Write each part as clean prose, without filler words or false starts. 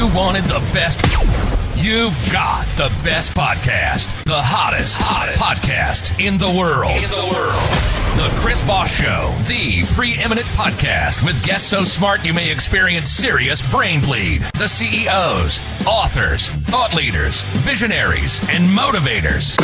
you wanted the best, you've got the best podcast. The hottest podcast in the world. The Chris Voss Show, the preeminent podcast with guests so smart you may experience serious brain bleed. The CEOs, authors, thought leaders, visionaries, and motivators.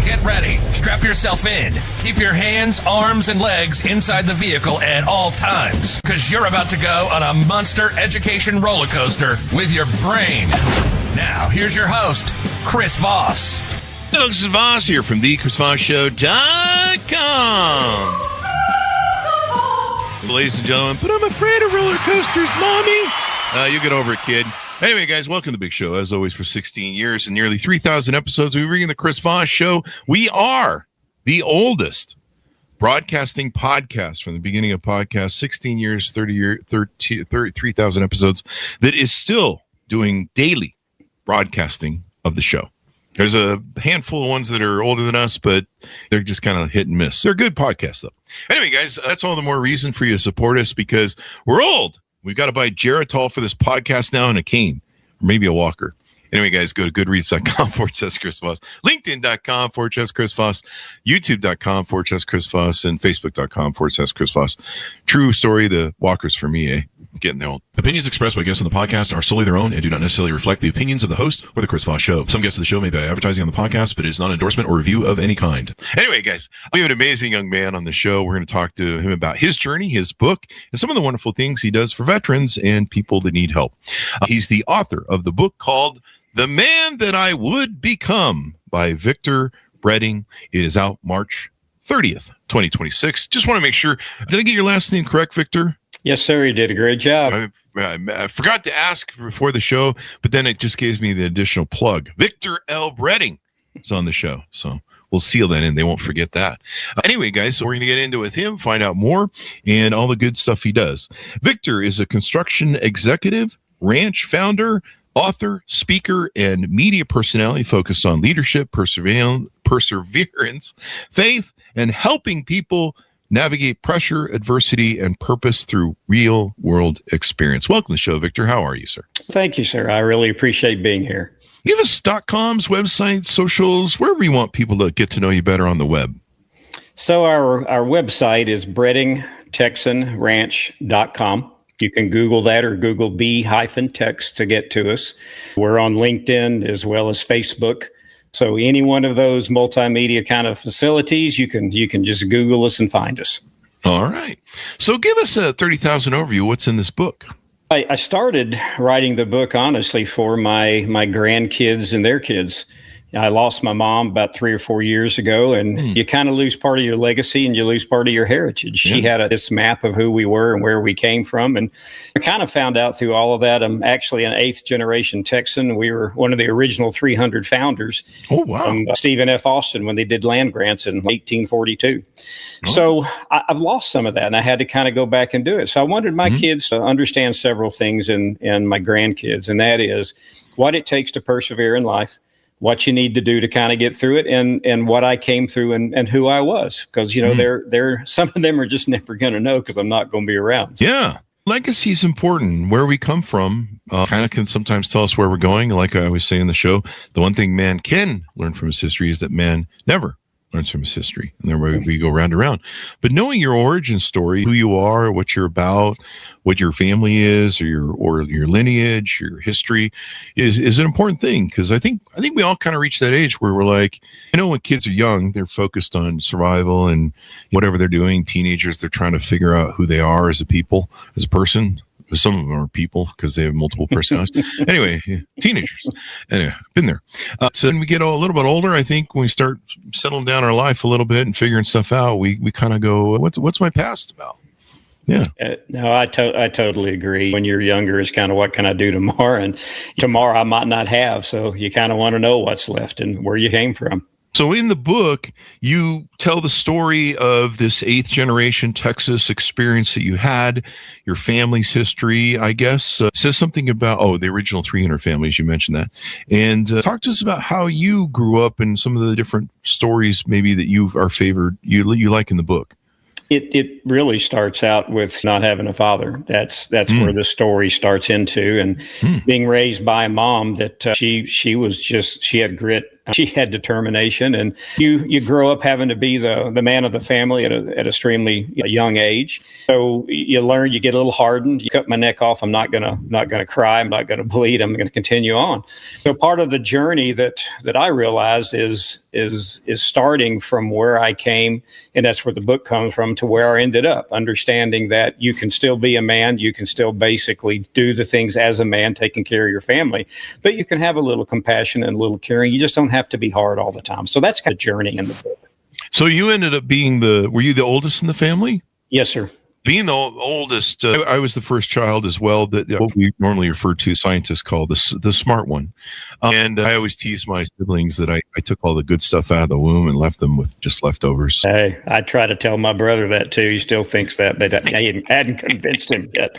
Get ready. Strap yourself in. Keep your hands, arms, and legs inside the vehicle at all times, because you're about to go on a monster education roller coaster with your brain. Now, here's your host, Chris Voss. Hello, this is Voss here from thechrisvossshow.com. Ladies and gentlemen, but I'm afraid of roller coasters, Mommy. You get over it, kid. Anyway, guys, welcome to the big show. As always, for 16 years and nearly 3,000 episodes, we bring the Chris Voss Show. We are the oldest broadcasting podcast from the beginning of podcasts, 16 years, 3,000 episodes, that is still doing daily broadcasting of the show. There's a handful of ones that are older than us, but they're just kind of hit and miss. They're good podcasts, though. Anyway, guys, that's all the more reason for you to support us, because we're old. We've got to buy Geritol for this podcast now and a cane, or maybe a walker. Anyway, guys, go to goodreads.com/Chris Voss, LinkedIn.com/Chris Voss, YouTube.com/Chris Voss, and Facebook.com/Chris Voss. True story, the walkers for me, eh? Getting the old. Opinions expressed by guests on the podcast are solely their own and do not necessarily reflect the opinions of the host or the Chris Voss Show. Some guests of the show may be advertising on the podcast, but it is not an endorsement or review of any kind. Anyway, guys, we have an amazing young man on the show. We're going to talk to him about his journey, his book, and some of the wonderful things he does for veterans and people that need help. He's the author of the book called The Man That I Would Become by Victor Redding. It is out March 30th, 2026. Just want to make sure, did I get your last name correct, Victor? Yes, sir. You did a great job. I forgot to ask before the show, but then it just gives me the additional plug. Victor L. Redding is on the show, so we'll seal that in. They won't forget that. Anyway, guys, so we're going to get into it with him, find out more, and all the good stuff he does. Victor is a construction executive, ranch founder, author, speaker, and media personality focused on leadership, perseverance, faith, and helping people navigate pressure, adversity, and purpose through real-world experience. Welcome to the show, Victor. How are you, sir? Thank you, sir. I really appreciate being here. Give us .coms, websites, socials, wherever you want people to get to know you better on the web. So our website is breadingtexanranch.com. You can Google that or Google B-text to get to us. We're on LinkedIn as well as Facebook. So any one of those multimedia kind of facilities, you can just Google us and find us. All right. So give us a 30,000 overview. What's in this book? I started writing the book, honestly, for my grandkids and their kids. I lost my mom about 3 or 4 years ago, and you kind of lose part of your legacy and you lose part of your heritage. She had this map of who we were and where we came from. And I kind of found out through all of that, I'm actually an 8th generation Texan. We were one of the original 300 founders. Oh, wow. Stephen F. Austin, when they did land grants in 1842. Oh. So I've lost some of that, and I had to kind of go back and do it. So I wanted my kids to understand several things and my grandkids, and that is what it takes to persevere in life, what you need to do to kind of get through it, and what I came through and who I was. Because, you know, they're some of them are just never going to know because I'm not going to be around. Yeah. Legacy is important. Where we come from kind of can sometimes tell us where we're going. Like I always say in the show, the one thing man can learn from his history is that man never learns from his history. And then we go round and round. But knowing your origin story, who you are, what you're about, what your family is, or your lineage, your history is an important thing. Because I think we all kind of reach that age where we're like, you know, when kids are young, they're focused on survival and whatever they're doing. Teenagers, they're trying to figure out who they are as a people, as a person. Some of them are people because they have multiple personalities. Anyway, teenagers. Anyway, been there. So when we get a little bit older, I think when we start settling down our life a little bit and figuring stuff out, we kind of go, what's my past about? Yeah. No, I totally agree. When you're younger, it's kind of what can I do tomorrow? And tomorrow I might not have. So you kind of want to know what's left and where you came from. So in the book, you tell the story of this 8th generation Texas experience that you had, your family's history, I guess. Says something about, the original 300 families, you mentioned that. And talk to us about how you grew up and some of the different stories maybe that you are favored, you like in the book. It really starts out with not having a father. That's where the story starts into, and being raised by a mom that she had grit, she had determination, and you grow up having to be the man of the family at an extremely young age. So you learn, you get a little hardened. You cut my neck off, I'm not gonna cry, I'm not gonna bleed, I'm gonna continue on. So part of the journey that I realized is starting from where I came, and that's where the book comes from, to where I ended up, understanding that you can still be a man, you can still basically do the things as a man, taking care of your family, but you can have a little compassion and a little caring. You just don't have to be hard all the time. So that's kind of journey in the book. So you ended up being were you the oldest in the family? Yes, sir. Being the oldest, I was the first child as well. That what we normally refer to, scientists call the smart one. And I always tease my siblings that I took all the good stuff out of the womb and left them with just leftovers. Hey, I try to tell my brother that too. He still thinks that, but I hadn't convinced him yet.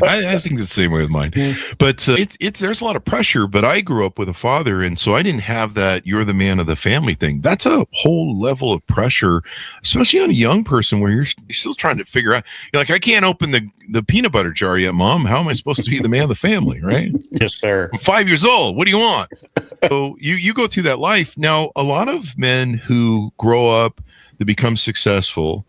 I think the same way with mine. But there's a lot of pressure. But I grew up with a father, and so I didn't have that "you're the man of the family" thing. That's a whole level of pressure, especially on a young person where you're still trying to figure out. You're like, I can't open the peanut butter jar yet, Mom. How am I supposed to be the man of the family, right? Yes, sir. I'm 5 years old. What do you want? So you go through that life. Now, a lot of men who grow up, that become successful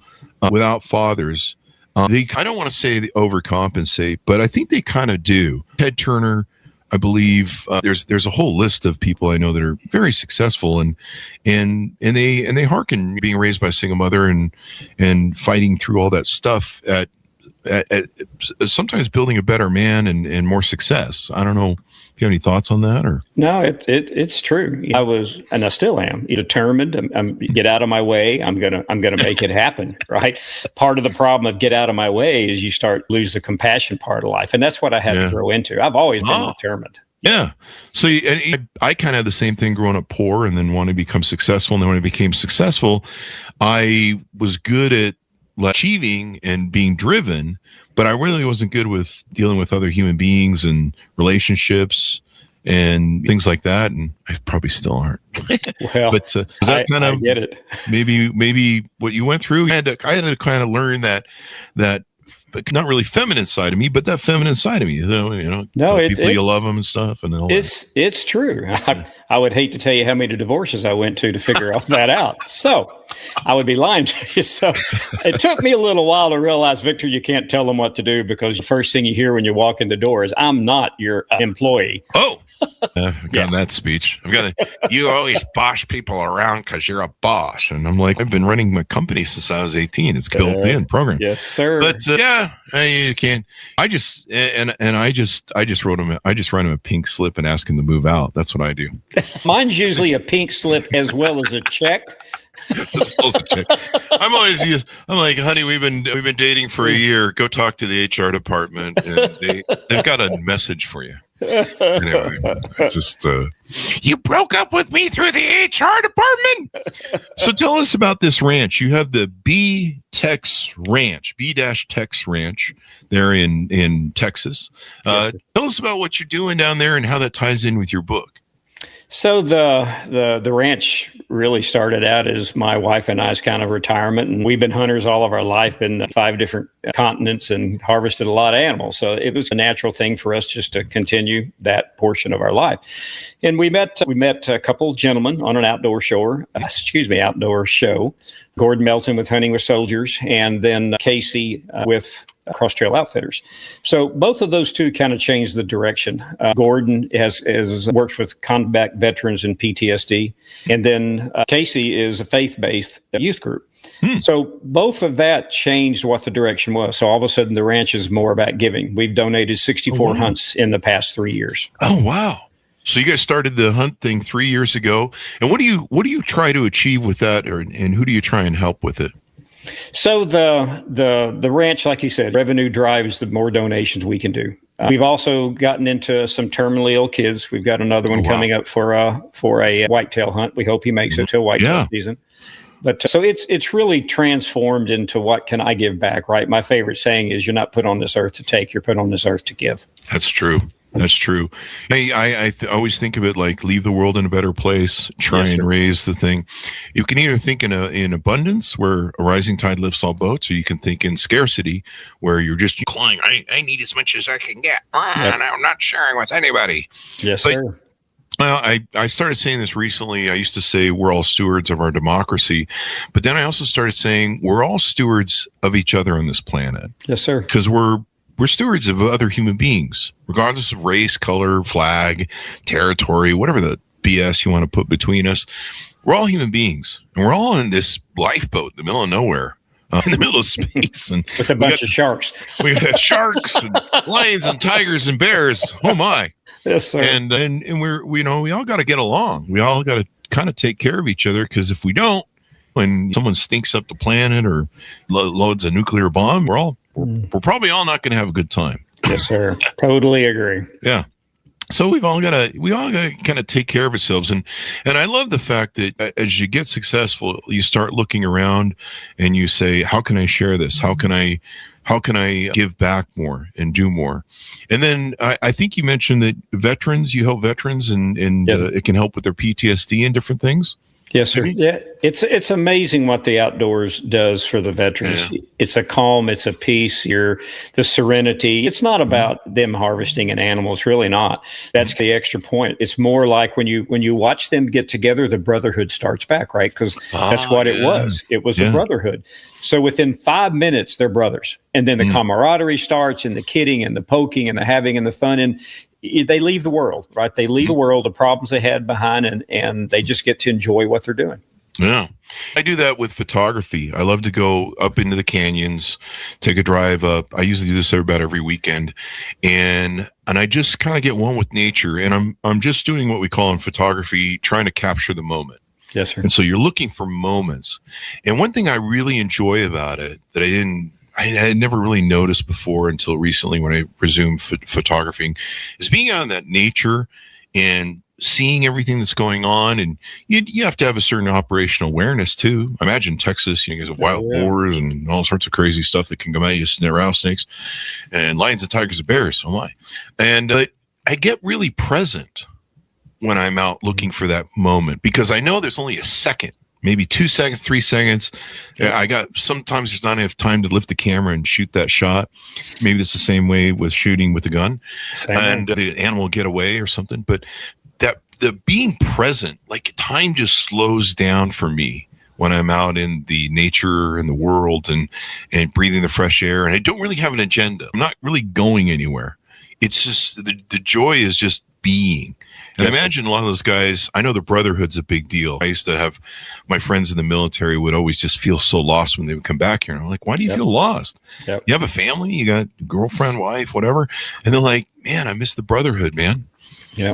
without fathers, I don't want to say they overcompensate, but I think they kind of do. Ted Turner, I believe, there's a whole list of people I know that are very successful, and they hearken being raised by a single mother and fighting through all that stuff at sometimes building a better man and more success. I don't know. Do you have any thoughts on that? Or no, it's true. I was, and I still am, determined. I'm get out of my way. I'm gonna make it happen. Right. Part of the problem of get out of my way is you lose the compassion part of life, and that's what I had to grow into. I've always been determined. Yeah. So I kind of had the same thing growing up poor, and then wanted to become successful. And then when I became successful, I was good at achieving and being driven, but I really wasn't good with dealing with other human beings and relationships and things like that. And I probably still aren't. Well, but was that kind of, I get it. maybe what you went through? I had to kind of learn that not really feminine side of me, but that feminine side of me. No, people you love them and stuff, and it's true. I would hate to tell you how many divorces I went to figure all that out. So I would be lying to you. So it took me a little while to realize, Victor, you can't tell them what to do, because the first thing you hear when you walk in the door is, "I'm not your employee." Oh. I've gotten that speech. You always boss people around because you're a boss. And I'm like, I've been running my company since I was 18. It's built in program. Yes, sir. But you can't. I just wrote him. I just write him a pink slip and ask him to move out. That's what I do. Mine's usually a pink slip as well as a check. I'm like, honey, we've been dating for a year. Go talk to the HR department, and they've got a message for you. Anyway, it's just you broke up with me through the HR department. So tell us about this ranch. You have the B-Tex Ranch, B-Tex Ranch there in Texas. Tell us about what you're doing down there and how that ties in with your book. So the ranch really started out as my wife and I's kind of retirement, and we've been hunters all of our life, been 5 different continents, and harvested a lot of animals. So it was a natural thing for us just to continue that portion of our life. And we met a couple gentlemen on an outdoor show. Gordon Melton with Hunting with Soldiers, and then Casey with Cross Trail Outfitters. So both of those two kind of changed the direction. Gordon has works with combat veterans and PTSD, and then Casey is a faith-based youth group. So both of that changed what the direction was. So all of a sudden, the ranch is more about giving. We've donated 64 hunts in the past 3 years. Oh, wow. So you guys started the hunt thing 3 years ago. And what do you try to achieve with that, and who do you try and help with it? So the ranch, like you said, revenue drives the more donations we can do. We've also gotten into some terminally ill kids. We've got another one coming up for a whitetail hunt. We hope he makes it to whitetail season. But so it's really transformed into what can I give back, right? My favorite saying is, you're not put on this earth to take, you're put on this earth to give. That's true. That's true. Hey, I always think of it like leave the world in a better place, try Yes, and sir. raise the thing. You can either think in abundance, where a rising tide lifts all boats, or you can think in scarcity, where you're just clawing, I need as much as I can get, Yep. and I'm not sharing with anybody. Yes, But sir. well, I started saying this recently. I used to say we're all stewards of our democracy, but then I also started saying we're all stewards of each other on this planet, Yes, sir. because we're stewards of other human beings, regardless of race, color, flag, territory, whatever the BS you want to put between us. We're all human beings, and we're all in this lifeboat in the middle of nowhere, in the middle of space, and With a bunch of sharks. we got sharks and lions and tigers and bears. Oh my! Yes, sir. And we all got to get along. We all got to kind of take care of each other, because if we don't, when someone stinks up the planet or loads a nuclear bomb, we're probably all not going to have a good time. Yes, sir. Totally agree. Yeah. So we all got to kind of take care of ourselves. And I love the fact that as you get successful, you start looking around and you say, how can I share this? How can I give back more and do more? And then I think you mentioned that you help veterans and Yes. it can help with their PTSD and different things. Yes, sir. Yeah, it's amazing what the outdoors does for the veterans. Yeah. It's a calm, it's a peace, the serenity. It's not about them harvesting an animal. It's really not. That's the extra point. It's more like when you watch them get together, the brotherhood starts back, right? Because that's what it was. It was a brotherhood. So within 5 minutes, they're brothers, and then the camaraderie starts, and the kidding, and the poking, and the having, and the fun, and they leave the world, right? They leave the world, the problems they had behind, and they just get to enjoy what they're doing. Yeah. I do that with photography. I love to go up into the canyons, take a drive up. I usually do this about every weekend. And I just kind of get one with nature. And I'm just doing what we call in photography, trying to capture the moment. Yes, sir. And so you're looking for moments. And one thing I really enjoy about it that I had never really noticed before until recently when I resumed photographing is being out in that nature and seeing everything that's going on. And you have to have a certain operational awareness too. I imagine Texas, you guys have wild boars and all sorts of crazy stuff that can come at you, rattlesnakes and lions and tigers and bears. Oh my. And I get really present when I'm out looking for that moment, because I know there's only a second, maybe 2 seconds, 3 seconds. Sometimes there's not enough time to lift the camera and shoot that shot. Maybe it's the same way with shooting with a gun and the animal will get away or something. But the being present, like time just slows down for me when I'm out in the nature and the world and breathing the fresh air. And I don't really have an agenda. I'm not really going anywhere. It's just the joy is just being. And I imagine a lot of those guys, I know the brotherhood's a big deal. I used to have my friends in the military would always just feel so lost when they would come back here. And I'm like, why do you feel lost? Yep. You have a family, you got a girlfriend, wife, whatever. And they're like, man, I miss the brotherhood, man. Yeah.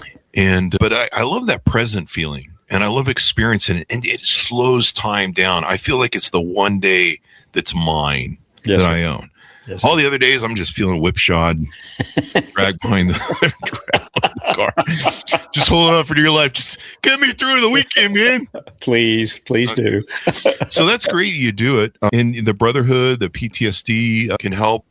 But I love that present feeling, and I love experiencing it. And it slows time down. I feel like it's the one day that's mine that I own. Yes, all the other days, I'm just feeling whipshod, dragged behind the car. Just holding on for dear life. Just get me through the weekend, man. Please do. So that's great. You do it. And the brotherhood, the PTSD can help.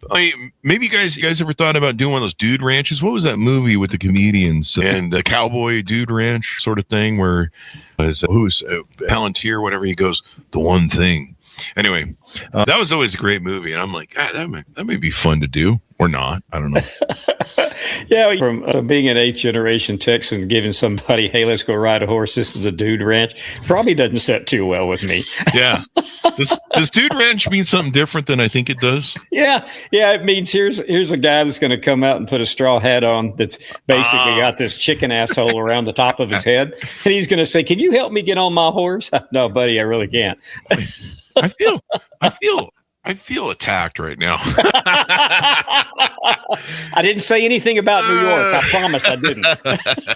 Maybe you guys ever thought about doing one of those dude ranches? What was that movie with the comedians and the cowboy dude ranch sort of thing where who's Palantir, whatever, he goes, the one thing. Anyway, that was always a great movie, and I'm like, that may be fun to do or not. I don't know. Yeah, from being an 8th generation Texan, giving somebody, hey, let's go ride a horse. This is a dude ranch. Probably doesn't set too well with me. Yeah. Does dude ranch mean something different than I think it does? Yeah. It means here's a guy that's going to come out and put a straw hat on that's basically got this chicken asshole around the top of his head, and he's going to say, "Can you help me get on my horse?" No, buddy, I really can't. I feel attacked right now. I didn't say anything about New York. I promise I didn't.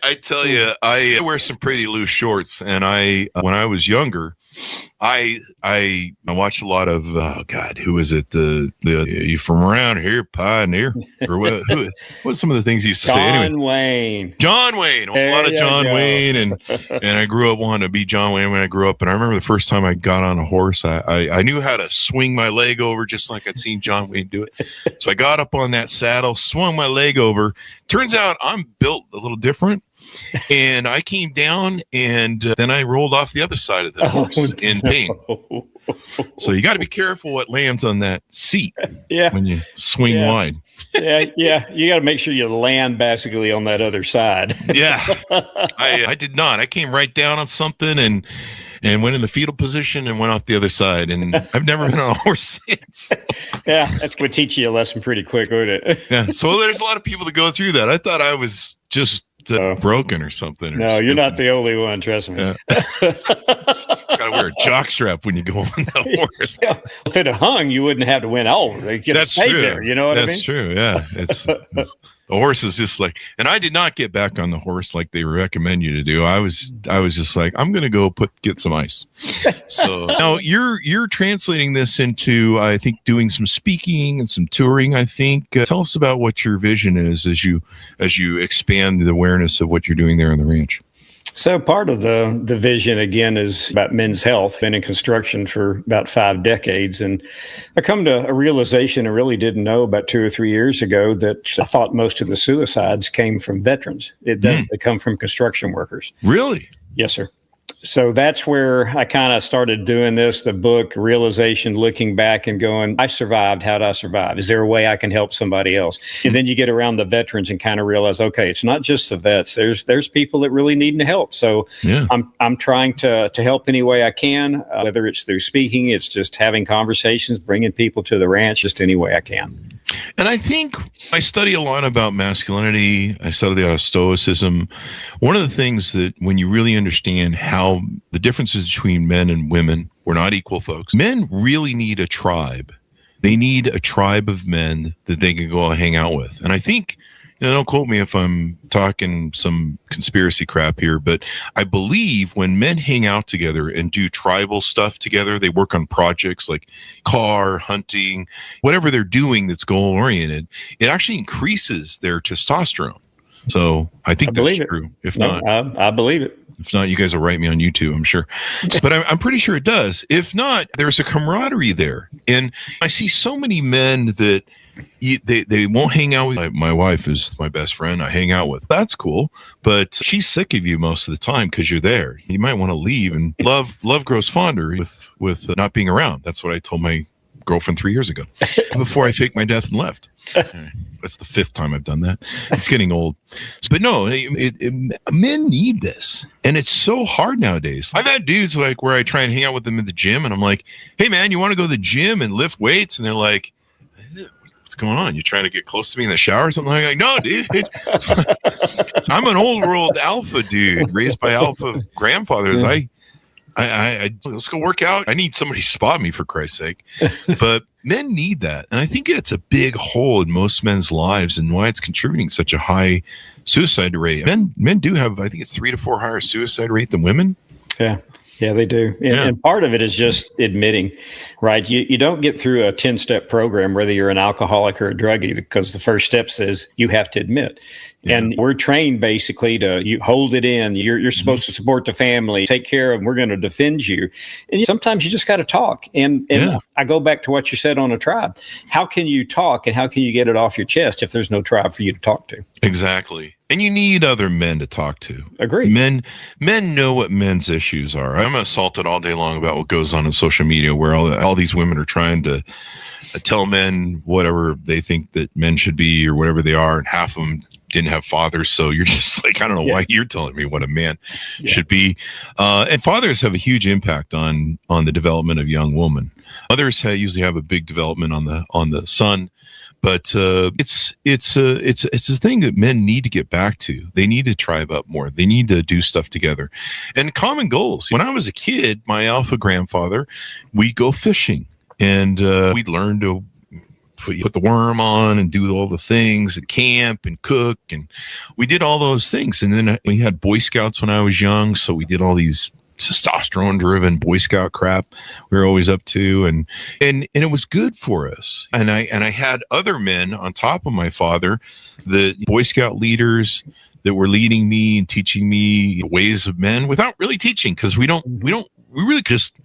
I tell you, I wear some pretty loose shorts, and when I was younger, I watched a lot of oh God, who was it? The you from around here, Pioneer, or what some of the things he used to say anyway. John Wayne. A lot of John Wayne, and I grew up wanting to be John Wayne when I grew up. And I remember the first time I got on a horse, I knew how to swing my leg over just like I'd seen John Wayne do it. So I got up on that saddle, swung my leg over. Turns out I'm built a little different. And I came down, and then I rolled off the other side of the horse in pain. So you got to be careful what lands on that seat when you swing wide. Yeah. You got to make sure you land basically on that other side. I did not. I came right down on something and went in the fetal position and went off the other side. And I've never been on a horse since. Yeah, that's going to teach you a lesson pretty quick, wouldn't it? Yeah. So there's a lot of people that go through that. I thought I was just broken or something. No, you're not the only one. Trust me. Yeah. Gotta wear a jock strap when you go on the horse. Yeah. If it had hung, you wouldn't have to win over. You could have stayed there. You know what I mean? That's true. Yeah. It's the horse is just like, and I did not get back on the horse like they recommend you to do. I was just like, I'm going to go get some ice. So now you're translating this into, I think, doing some speaking and some touring. I think tell us about what your vision is as you expand the awareness of what you're doing there on the ranch. So part of the vision, again, is about men's health. Been in construction for about 5 decades. And I come to a realization I really didn't know about 2 or 3 years ago that I thought most of the suicides came from veterans. They come from construction workers. Really? Yes, sir. So that's where I kind of started doing this, the book, realization, looking back and going, I survived. How did I survive? Is there a way I can help somebody else? And then you get around the veterans and kind of realize, okay, it's not just the vets. There's people that really need help. So I'm trying to help any way I can, whether it's through speaking, it's just having conversations, bringing people to the ranch, just any way I can. And I think I study a lot about masculinity. I study out of Stoicism. One of the things that when you really understand how the differences between men and women, we're not equal, folks. Men really need a tribe. They need a tribe of men that they can go and hang out with. And I think, don't quote me if I'm talking some conspiracy crap here, but I believe when men hang out together and do tribal stuff together, they work on projects like car, hunting, whatever they're doing that's goal-oriented, it actually increases their testosterone. So I think that's true. If not, I believe it. If not, you guys will write me on YouTube, I'm sure. But I'm pretty sure it does. If not, there's a camaraderie there. And I see so many men that they won't hang out with. My wife is my best friend I hang out with. That's cool. But she's sick of you most of the time because you're there. You might want to leave. And love grows fonder with not being around. That's what I told my girlfriend 3 years ago before I faked my death and left. That's the 5th time I've done that. It's getting old. But no, men need this. And it's so hard nowadays. I've had dudes like where I try and hang out with them at the gym and I'm like, hey man, you want to go to the gym and lift weights? And they're like, what's going on? You trying to get close to me in the shower or something? Like, no, dude. I'm an old world alpha dude raised by alpha grandfathers. I let's go work out. I need somebody to spot me, for Christ's sake. But men need that. And I think it's a big hole in most men's lives and why it's contributing such a high suicide rate. Men do have, I think it's 3 to 4 higher suicide rate than women. Yeah, they do. And part of it is just admitting, right? You don't get through a 10-step program, whether you're an alcoholic or a druggie, because the first step says you have to admit. Yeah. And we're trained basically to you hold it in. You're supposed to support the family, take care of them. We're going to defend you. And sometimes you just got to talk. And I go back to what you said on a tribe. How can you talk and how can you get it off your chest if there's no tribe for you to talk to? Exactly. And you need other men to talk to. Agreed. Men know what men's issues are. I'm assaulted all day long about what goes on in social media where all these women are trying to tell men whatever they think that men should be or whatever they are. And half of them didn't have fathers. So you're just like, I don't know why you're telling me what a man should be. And fathers have a huge impact on the development of young women. Others usually have a big development on the son. But it's a thing that men need to get back to. They need to tribe up more. They need to do stuff together. And common goals. When I was a kid, my alpha grandfather, we'd go fishing. And we'd learn to put the worm on and do all the things and camp and cook. And we did all those things. And then we had Boy Scouts when I was young. So we did all these testosterone driven Boy Scout crap we were always up to, and it was good for us. And I had other men on top of my father, the Boy Scout leaders that were leading me and teaching me the ways of men without really teaching, because we really just,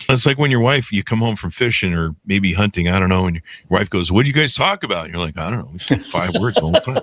it's like when your wife, you come home from fishing or maybe hunting, I don't know, and your wife goes, "What do you guys talk about?" And you're like, "I don't know, we said 5 words all the time."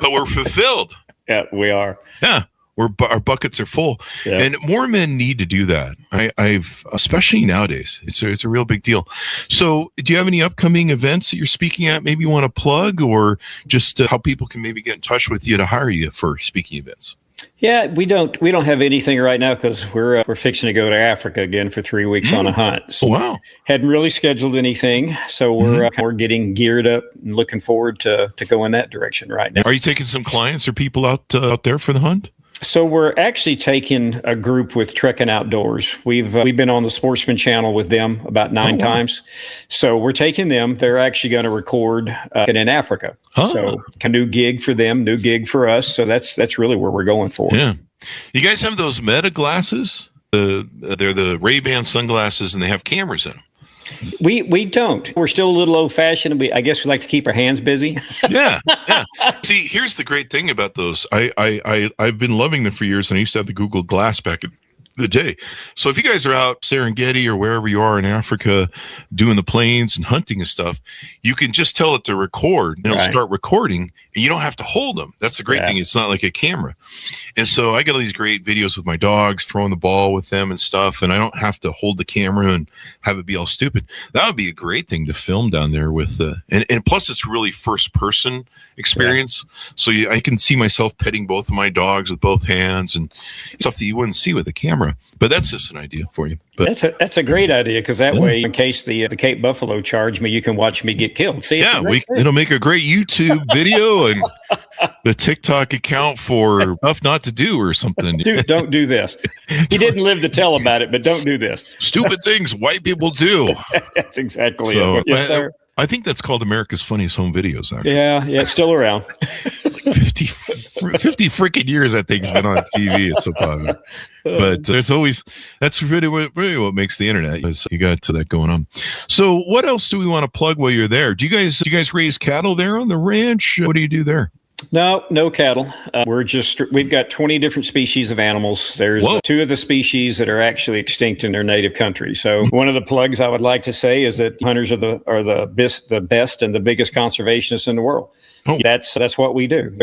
But we're fulfilled. Yeah, we are. Yeah. Our buckets are full, and more men need to do that. I've especially nowadays, it's a real big deal. So, do you have any upcoming events that you're speaking at? Maybe you want to plug, or just how people can maybe get in touch with you to hire you for speaking events? Yeah, we don't have anything right now because we're fixing to go to Africa again for 3 weeks on a hunt. So wow. Hadn't really scheduled anything, so we're getting geared up and looking forward to go in that direction right now. Are you taking some clients or people out there for the hunt? So we're actually taking a group with Trekking Outdoors. We've been on the Sportsman channel with them about 9 times. So we're taking them. They're actually going to record in Africa. Oh. So a new gig for them, new gig for us. So that's really where we're going for. Yeah. You guys have those Meta glasses? They're the Ray-Ban sunglasses, and they have cameras in them. We don't. We're still a little old-fashioned. I guess we like to keep our hands busy. Yeah. See, here's the great thing about those. I've been loving them for years, and I used to have the Google Glass back in the day. So if you guys are out Serengeti or wherever you are in Africa doing the plains and hunting and stuff, you can just tell it to record, and it'll start recording, and you don't have to hold them. That's the great thing. It's not like a camera. And so I get all these great videos with my dogs, throwing the ball with them and stuff, and I don't have to hold the camera and have it be all stupid. That would be a great thing to film down there with, and plus it's really first person experience. So I can see myself petting both of my dogs with both hands and stuff that you wouldn't see with a camera. But that's just an idea for you. But that's a great idea, because that way, in case the Cape Buffalo charge me, you can watch me get killed. See, it'll make a great YouTube video and the TikTok account for stuff not to do or something. Don't do this. He didn't live to tell about it, but don't do this. Stupid things white people do. That's exactly it. Yes, sir. I think that's called America's Funniest Home Videos. Actually. Yeah, it's still around. Like 50 freaking years that thing's been on TV. It's so popular. But there's always, that's really what makes the internet, is you got that going on. So what else do we want to plug while you're there? Do you guys raise cattle there on the ranch? What do you do there? No cattle. We've got 20 different species of animals. There's 2 of the species that are actually extinct in their native country. So one of the plugs I would like to say is that hunters are the best and the biggest conservationists in the world. Oh. That's what we do.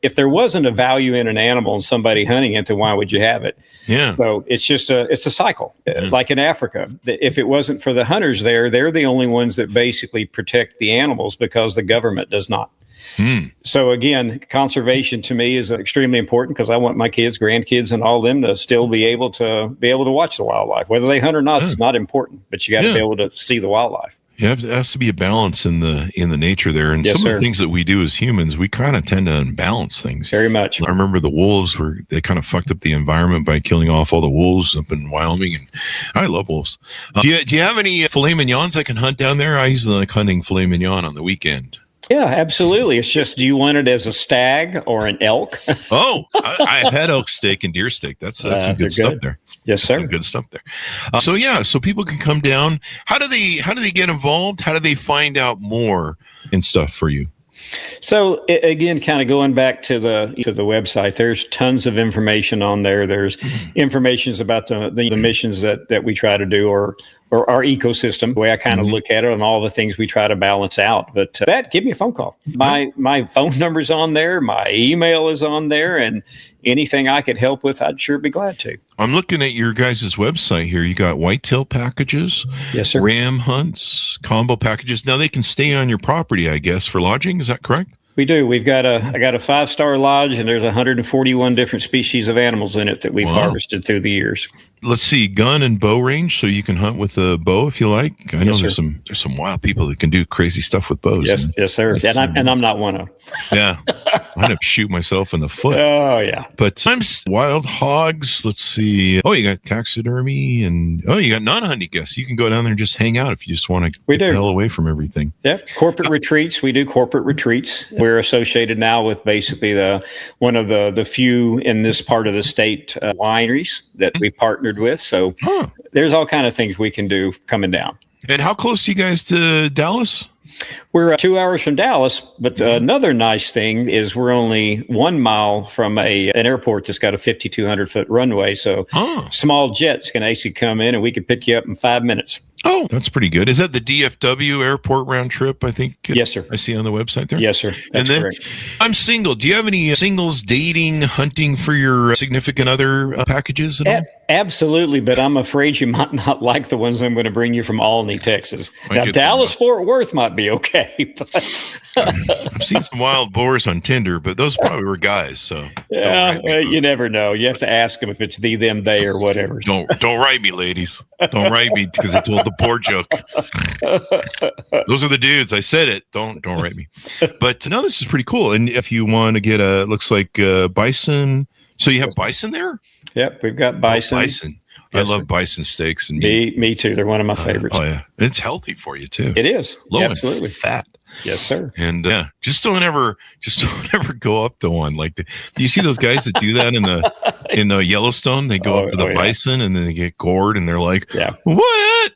If there wasn't a value in an animal and somebody hunting it, then why would you have it? Yeah. So it's a cycle. Yeah. Like in Africa, if it wasn't for the hunters there, they're the only ones that basically protect the animals because the government does not. So again, conservation to me is extremely important, because I want my kids, grandkids, and all of them to still be able to watch the wildlife. Whether they hunt or not, it's not important, but you got to be able to see the wildlife. Yeah, it has to be a balance in the nature there. And some of the things that we do as humans, we kind of tend to unbalance things. Very much. I remember the wolves they kind of fucked up the environment by killing off all the wolves up in Wyoming. And I love wolves. Do you have any filet mignons I can hunt down there? I usually like hunting filet mignon on the weekend. Yeah, absolutely. It's just, do you want it as a stag or an elk? I've had elk steak and deer steak. That's some good stuff there. Yes, sir. Some good stuff there. So people can come down. How do they get involved? How do they find out more and stuff for you? So again, kind of going back to the website, there's tons of information on there. There's information about the missions that we try to do, or our ecosystem, the way I kind of look at it, and all the things we try to balance out. But give me a phone call. My phone number's on there. My email is on there, and anything I could help with, I'd sure be glad to. I'm looking at your guys' website here. You got whitetail packages, yes, sir, ram hunts, combo packages. Now they can stay on your property, I guess, for lodging. Is that correct? We do. I got a 5-star lodge, and there's 141 different species of animals in it that we've harvested through the years. let's see, gun and bow range, so you can hunt with a bow if you like. I know there's some wild people that can do crazy stuff with bows. Yes, yes, sir. And I'm not one of them. Yeah, I end up shoot myself in the foot. Oh yeah. But sometimes wild hogs. Let's see. Oh, you got taxidermy, and you got non-hunting guests. You can go down there and just hang out if you just want to get the hell away from everything. Yeah, corporate retreats. We do corporate retreats. We're associated now with basically one of the few in this part of the state wineries that we partnered with. So there's all kind of things we can do coming down. And how close are you guys to Dallas? We're 2 hours from Dallas, but another nice thing is we're only 1 mile from an airport that's got a 5,200-foot runway. So small jets can actually come in and we can pick you up in 5 minutes. Oh, that's pretty good. Is that the DFW airport round trip, I think? Yes, sir. I see on the website there? Yes, sir. That's correct. I'm single. Do you have any singles dating, hunting for your significant other packages at all? Absolutely, but I'm afraid you might not like the ones I'm going to bring you from Albany, Texas. Now, Dallas-Fort Worth might be okay. But I've seen some wild boars on Tinder, but those probably were guys. So you never know. You have to ask them if it's them, they, or whatever. Don't write me, ladies. Don't write me because I told the poor joke. Those are the dudes. I said it. Don't write me. But no, this is pretty cool. And if you want to get looks like bison. So you have bison there? Yep, we've got bison. Bison. Yes, I love bison steaks and meat. Me too. They're one of my favorites. Oh yeah, it's healthy for you too. It is. Low absolutely in fat. Yes, sir. And just don't ever go up to one. Like, do you see those guys that do that in the Yellowstone? They go up to the bison and then they get gored and they're like, what?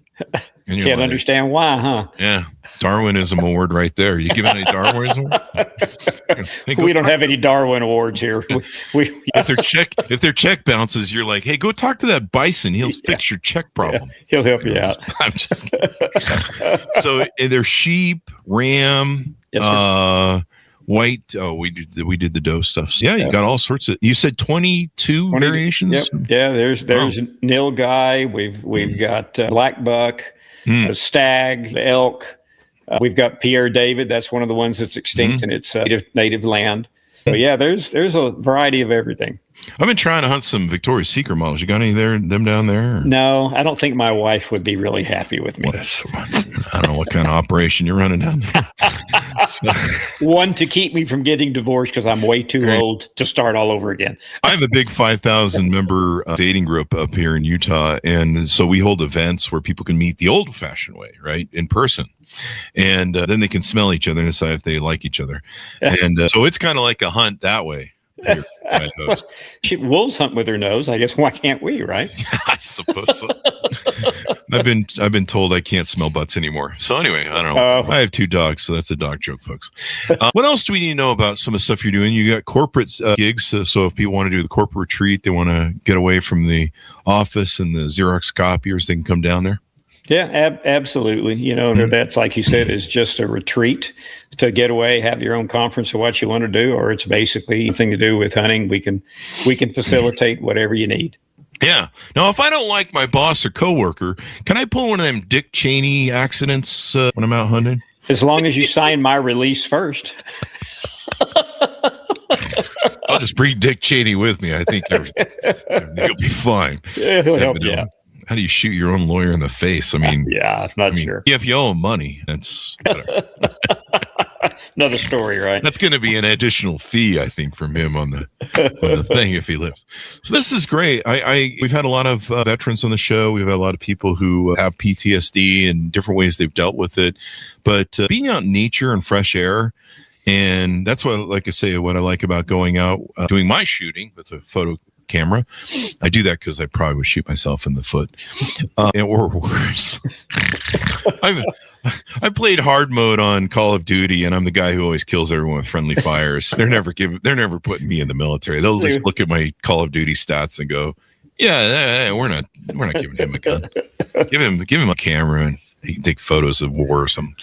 And can't understand why, huh? Yeah. Darwinism award right there. You give any Darwinism? We don't have any Darwin awards here. If their check bounces, you're like, hey, go talk to that bison. He'll fix your check problem. Yeah. He'll help you out. I'm just kidding. So they're sheep, ram, white. Oh, we did the doe stuff. So, you got all sorts of. You said 22 variations. Yep. Yeah, there's nilgai. We've got black buck, stag, elk. We've got Pierre David. That's one of the ones that's extinct in its native land. So there's a variety of everything. I've been trying to hunt some Victoria's Secret models. You got any them down there? No, I don't think my wife would be really happy with me. I don't know what kind of operation you're running down there. One, to keep me from getting divorced because I'm way too old to start all over again. I have a big 5,000 member dating group up here in Utah. And so we hold events where people can meet the old fashioned way, right? In person. And then they can smell each other and decide if they like each other. And so it's kind of like a hunt that way. Wolves hunt with their nose. I guess why can't we, right? I suppose so. I've been told I can't smell butts anymore. So anyway, I don't know. I have 2 dogs, so that's a dog joke, folks. What else do we need to know about some of the stuff you're doing? You got corporate gigs. So if people want to do the corporate retreat, they want to get away from the office and the Xerox copiers, they can come down there. Yeah, absolutely. That's, like you said, is just a retreat to get away, have your own conference of what you want to do, or it's basically something to do with hunting. We can facilitate whatever you need. Yeah. Now, if I don't like my boss or coworker, can I pull one of them Dick Cheney accidents when I'm out hunting? As long as you sign my release first. I'll just bring Dick Cheney with me. I think you'll be fine. Yeah, he'll help you out. How do you shoot your own lawyer in the face? I mean, I'm not sure. If you owe him money, that's better. Another story, right? That's going to be an additional fee, I think, from him on the thing if he lives. So this is great. We've had a lot of veterans on the show. We've had a lot of people who have PTSD and different ways they've dealt with it. But being out in nature and fresh air, and that's what, like I say, what I like about going out, doing my shooting with a photo camera. I do that because I probably would shoot myself in the foot, or worse. I played hard mode on Call of Duty, and I'm the guy who always kills everyone with friendly fires. They're never putting me in the military. They'll just look at my Call of Duty stats and go, "Yeah, we're not giving him a gun. Give him a camera, and he can take photos of war or something."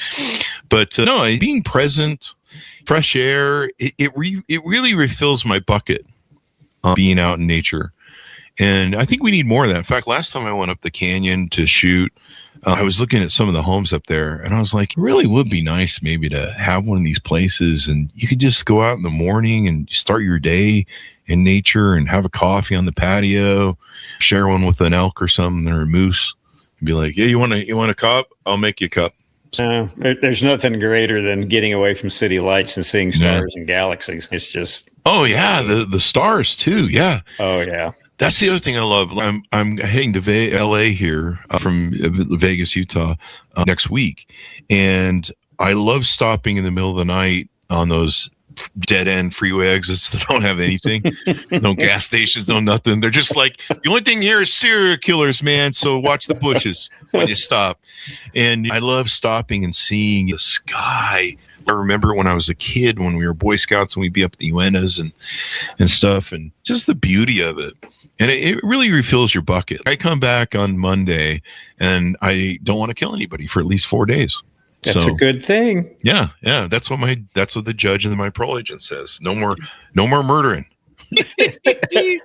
But no, being present, fresh air, it really refills my bucket. Being out in nature. And I think we need more of that. In fact, last time I went up the canyon to shoot, I was looking at some of the homes up there and I was like, it really would be nice maybe to have one of these places and you could just go out in the morning and start your day in nature and have a coffee on the patio, share one with an elk or something or a moose, and be like, yeah, you want a cup? I'll make you a cup. There's nothing greater than getting away from city lights and seeing stars and galaxies. It's just the stars too. Yeah. Oh yeah. That's the other thing I love. I'm heading to LA here from Vegas, Utah next week, and I love stopping in the middle of the night on those dead end freeway exits that don't have anything, no gas stations, no nothing. They're just like, the only thing here is serial killers, man. So watch the bushes when you stop. And I love stopping and seeing the sky. I remember when I was a kid, when we were Boy Scouts and we'd be up at the Uenas and stuff, and just the beauty of it. And it really refills your bucket. I come back on Monday and I don't want to kill anybody for at least 4 days. That's a good thing. Yeah. That's what the judge and my parole agent says. No more murdering.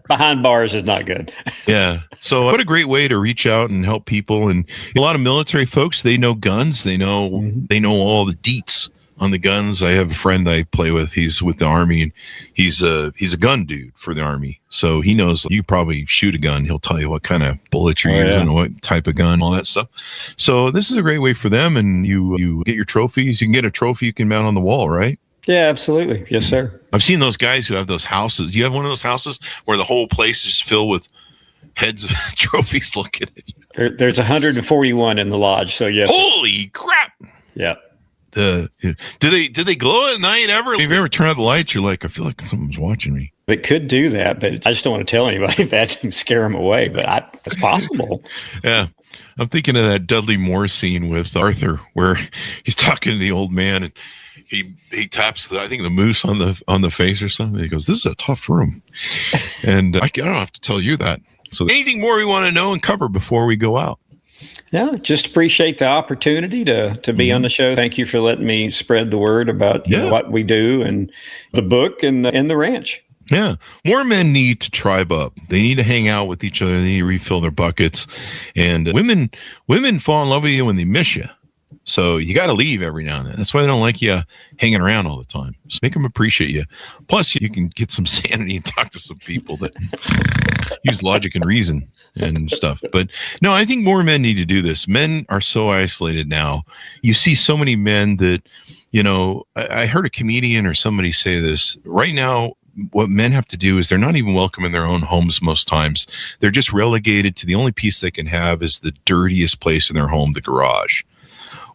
Behind bars is not good. Yeah. So what a great way to reach out and help people. And a lot of military folks, they know guns. They know all the deets on the guns. I have a friend I play with. He's with the Army, and he's a gun dude for the Army. So he knows you probably shoot a gun. He'll tell you what kind of bullets you're using, what type of gun, all that stuff. So this is a great way for them. And you get your trophies. You can get a trophy you can mount on the wall, right? Yeah, absolutely. Yes, sir. I've seen those guys who have those houses. You have one of those houses where the whole place is filled with heads of trophies looking at you. There's 141 in the lodge. So yes. Holy crap. Yeah. Do they glow at night ever? If you ever turn on the lights, you're like, I feel like someone's watching me. It could do that, but I just don't want to tell anybody that and scare them away. But it's possible. Yeah. I'm thinking of that Dudley Moore scene with Arthur where he's talking to the old man and he taps the moose on the face or something. He goes, "This is a tough room." And I don't have to tell you that. So anything more we want to know and cover before we go out? Yeah, just appreciate the opportunity to be on the show. Thank you for letting me spread the word about what we do and the book and the ranch. Yeah. More men need to tribe up. They need to hang out with each other. They need to refill their buckets. And women fall in love with you when they miss you. So you got to leave every now and then. That's why they don't like you hanging around all the time. Just make them appreciate you. Plus, you can get some sanity and talk to some people that use logic and reason and stuff. But no, I think more men need to do this. Men are so isolated now. You see so many men that, I heard a comedian or somebody say this. Right now, what men have to do is they're not even welcome in their own homes most times. They're just relegated to the only piece they can have is the dirtiest place in their home, the garage.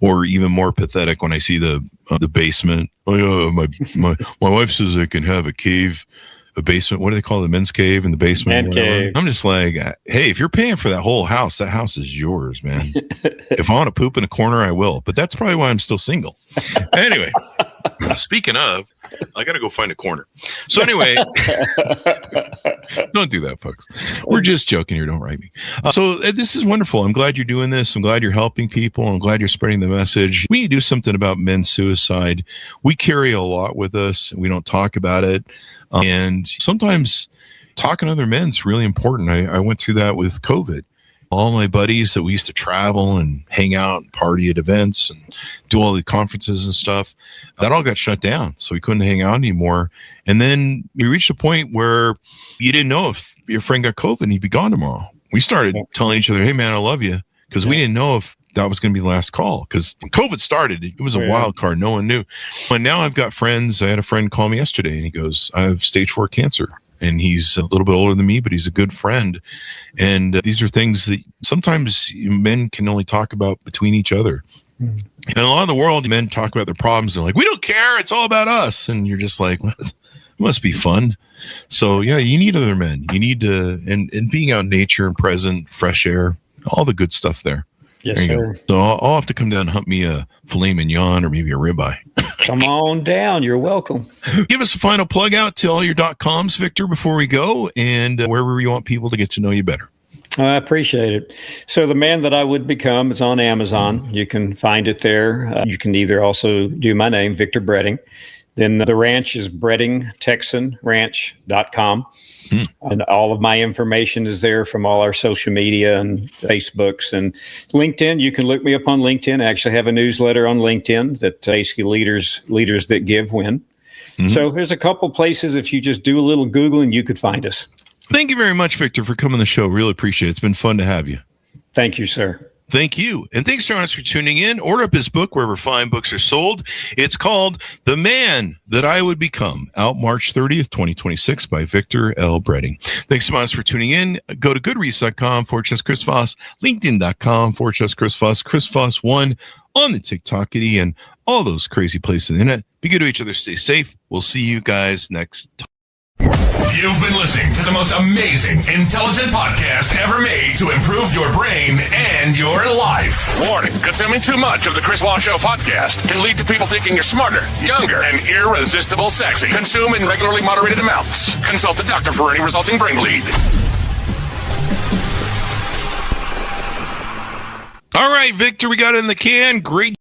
Or even more pathetic when I see the basement. Oh yeah, my wife says I can have a basement. What do they call it? The men's cave in the basement? Man cave. I'm just like, hey, if you're paying for that whole house, that house is yours, man. If I want to poop in a corner, I will. But that's probably why I'm still single. Anyway, speaking of, I got to go find a corner. So anyway, don't do that, folks. We're just joking here. Don't write me. So this is wonderful. I'm glad you're doing this. I'm glad you're helping people. I'm glad you're spreading the message. We need to do something about men's suicide. We carry a lot with us. We don't talk about it. And sometimes talking to other men is really important. I went through that with COVID. All my buddies that we used to travel and hang out and party at events and do all the conferences and stuff, that all got shut down. So we couldn't hang out anymore. And then we reached a point where you didn't know if your friend got COVID and he'd be gone tomorrow. We started telling each other, hey, man, I love you. Because we didn't know if that was going to be the last call. Because when COVID started, it was a wild card. No one knew. But now I've got friends. I had a friend call me yesterday and he goes, I have stage 4 cancer. And he's a little bit older than me, but he's a good friend. And these are things that sometimes men can only talk about between each other. And a lot of the world, men talk about their problems. They're like, we don't care. It's all about us. And you're just like, well, it must be fun. So, yeah, you need other men. You need to, and being out in nature and present, fresh air, all the good stuff there. Yes, sir. Go. So I'll have to come down and hunt me a filet mignon or maybe a ribeye. Come on down. You're welcome. Give us a final plug out to all your .coms, Victor, before we go, and wherever you want people to get to know you better. I appreciate it. So The Man That I Would Become is on Amazon. You can find it there. You can either also do my name, Victor Bredding. Then the ranch is breddingtexanranch.com. And all of my information is there from all our social media and Facebooks and LinkedIn. You can look me up on LinkedIn. I actually have a newsletter on LinkedIn that basically leaders that give win. So there's a couple places, if you just do a little Googling, you could find us. Thank you very much, Victor, for coming on the show. Really appreciate it. It's been fun to have you. Thank you, sir. Thank you. And thanks to us for tuning in. Order up his book wherever fine books are sold. It's called The Man That I Would Become, out March 30th, 2026 by Victor L. Bredding. Thanks so much for tuning in. Go to goodreads.com/Chris Voss, linkedin.com/Chris Voss, Chris Voss 1 on the TikTokity and all those crazy places on the internet. Be good to each other. Stay safe. We'll see you guys next time. You've been listening to the most amazing, intelligent podcast ever made to improve your brain and your life. Warning, consuming too much of the Chris Voss Show podcast can lead to people thinking you're smarter, younger, and irresistible sexy. Consume in regularly moderated amounts. Consult a doctor for any resulting brain bleed. All right, Victor, we got it in the can. Great.